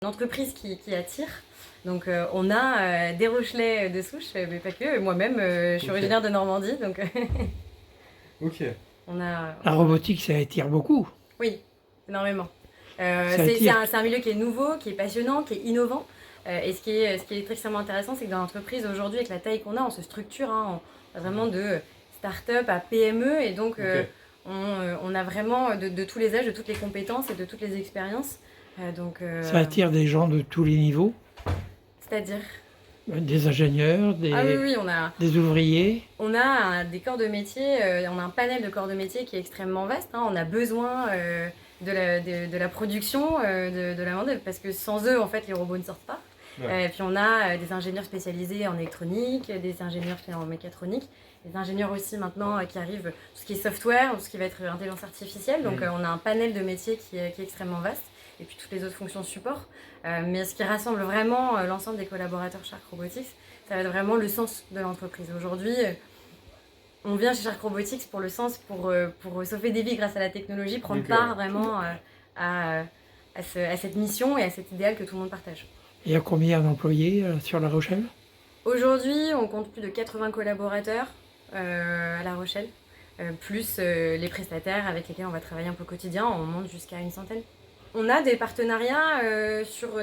entreprise qui attire. Donc on a des Rochelais de souche, mais pas que. Moi-même, je suis originaire de Normandie, donc Ok. on a... La robotique, ça attire beaucoup. Oui, énormément. Ça C'est attire. un milieu qui est nouveau, qui est passionnant, qui est innovant. Et ce qui est extrêmement intéressant, c'est que dans l'entreprise aujourd'hui, avec la taille qu'on a, on se structure, hein, on a vraiment de start-up à PME, et donc on a vraiment de tous les âges, de toutes les compétences et de toutes les expériences. Ça attire des gens de tous les niveaux, C'est-à-dire... des ingénieurs, Ah oui, oui, des ouvriers. on a des corps de métier, on a un panel de corps de métier qui est extrêmement vaste, hein. On a besoin de la production, de la main-d'œuvre, parce que sans eux, en fait, les robots ne sortent pas. Ouais. Et puis on a des ingénieurs spécialisés en électronique, des ingénieurs en mécatronique, des ingénieurs aussi maintenant qui arrivent, tout ce qui est software, tout ce qui va être intelligence artificielle. Donc on a un panel de métiers qui est extrêmement vaste, et puis toutes les autres fonctions support. Mais ce qui rassemble vraiment l'ensemble des collaborateurs Shark Robotics, ça va être vraiment le sens de l'entreprise. Aujourd'hui, on vient chez Shark Robotics pour le sens, pour sauver des vies grâce à la technologie, prendre part vraiment à cette mission et à cet idéal que tout le monde partage. Il y a combien d'employés sur La Rochelle? Aujourd'hui, on compte plus de 80 collaborateurs à La Rochelle, plus les prestataires avec lesquels on va travailler un peu au quotidien, on monte jusqu'à une centaine. On a des partenariats,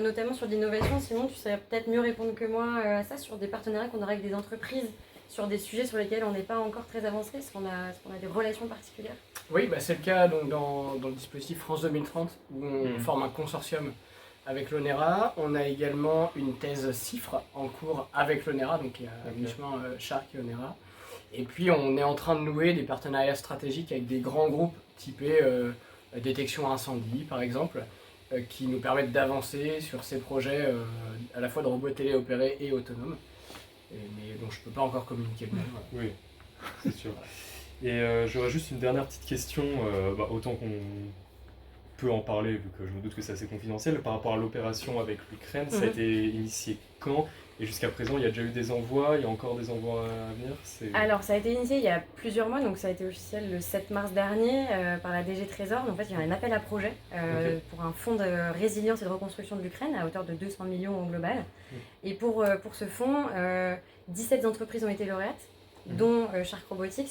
notamment sur l'innovation, sinon tu saurais peut-être mieux répondre que moi à ça, sur des partenariats qu'on aura avec des entreprises, sur des sujets sur lesquels on n'est pas encore très avancé, parce qu'on a des relations particulières. Oui, c'est le cas donc, dans le dispositif France 2030, où on forme un consortium avec l'ONERA. On a également une thèse CIFRE en cours avec l'ONERA, donc il y a mi-chemin Shark et ONERA. Et puis on est en train de nouer des partenariats stratégiques avec des grands groupes typés détection incendie par exemple, qui nous permettent d'avancer sur ces projets à la fois de robots téléopérés et autonomes, mais dont je ne peux pas encore communiquer le nom. Oui, c'est sûr. Et j'aurais juste une dernière petite question, autant qu'on peut en parler, vu que je me doute que c'est assez confidentiel, par rapport à l'opération avec l'Ukraine, ça a été initié quand? Et jusqu'à présent, il y a déjà eu des envois, il y a encore des envois à venir? Alors, ça a été initié il y a plusieurs mois, donc ça a été officiel le 7 mars dernier par la DG Trésor. Donc, en fait, il y a un appel à projet pour un fonds de résilience et de reconstruction de l'Ukraine à hauteur de 200 millions au global. Et pour ce fonds, 17 entreprises ont été lauréates, dont Shark Robotics,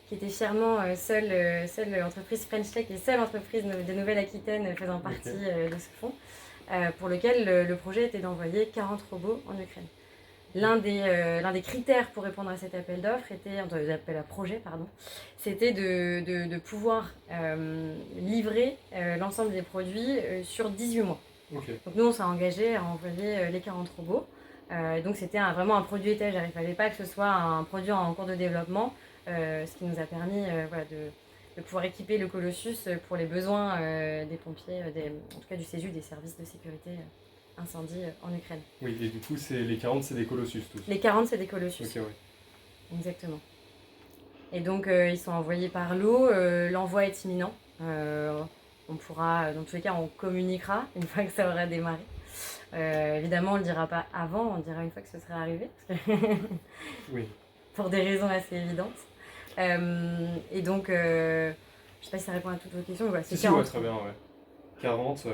qui était fièrement seule entreprise French Tech et seule entreprise de Nouvelle-Aquitaine faisant partie de ce fonds, pour lequel le projet était d'envoyer 40 robots en Ukraine. L'un des critères pour répondre à cet appel d'offres appel à projet, pardon, c'était de pouvoir livrer l'ensemble des produits sur 18 mois. Okay. Donc nous, on s'est engagé à envoyer les 40 robots. Donc c'était vraiment un produit étagère. Il ne fallait pas que ce soit un produit en cours de développement, ce qui nous a permis de pouvoir équiper le Colossus pour les besoins des pompiers, en tout cas du CESU, des services de sécurité incendie en Ukraine. Oui, et du coup, les 40, c'est des Colossus tous? Les 40, c'est des Colossus. Ok, ouais. Exactement. Et donc, ils sont envoyés par l'eau. L'envoi est imminent. On pourra, dans tous les cas, on communiquera une fois que ça aura démarré. Évidemment, on ne le dira pas avant, on le dira une fois que ce sera arrivé. Oui. Pour des raisons assez évidentes. Et donc, je ne sais pas si ça répond à toutes vos questions. Voilà, c'est 40. Ouais, très bien, ouais. 40,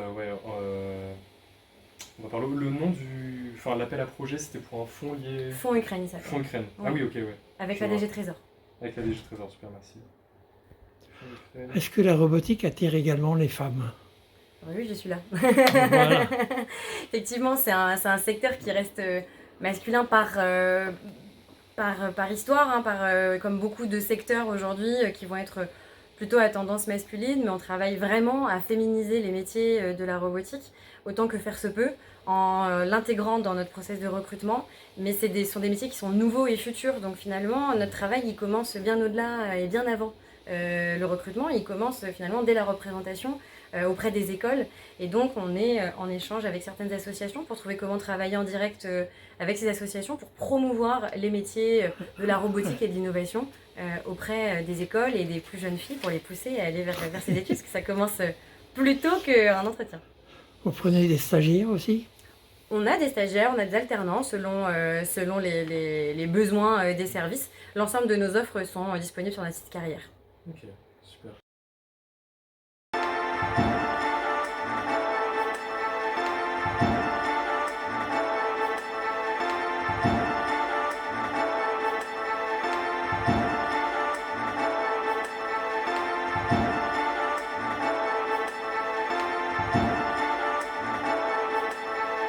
on va parler le nom du... Enfin, l'appel à projet, c'était pour un fonds lié... Fonds Ukraine, il s'appelle. Fonds Ukraine. Ouais. Ah oui, ok, ouais. Avec la DG Trésor. Avec la DG Trésor, super, merci. Est-ce que la robotique attire également les femmes? Oui, je suis là. Voilà. Effectivement, c'est un secteur qui reste masculin par histoire, hein, comme beaucoup de secteurs aujourd'hui qui vont être plutôt à tendance masculine, mais on travaille vraiment à féminiser les métiers de la robotique, autant que faire se peut, en l'intégrant dans notre process de recrutement. Mais ce sont des métiers qui sont nouveaux et futurs, donc finalement, notre travail il commence bien au-delà et bien avant. Le recrutement, il commence finalement dès la représentation auprès des écoles, et donc on est en échange avec certaines associations pour trouver comment travailler en direct avec ces associations pour promouvoir les métiers de la robotique et de l'innovation auprès des écoles et des plus jeunes filles pour les pousser à aller vers ces études, parce que ça commence plus tôt qu'un entretien. Vous prenez des stagiaires aussi? On a des stagiaires, on a des alternants selon les besoins des services. L'ensemble de nos offres sont disponibles sur notre site carrière. Ok, super.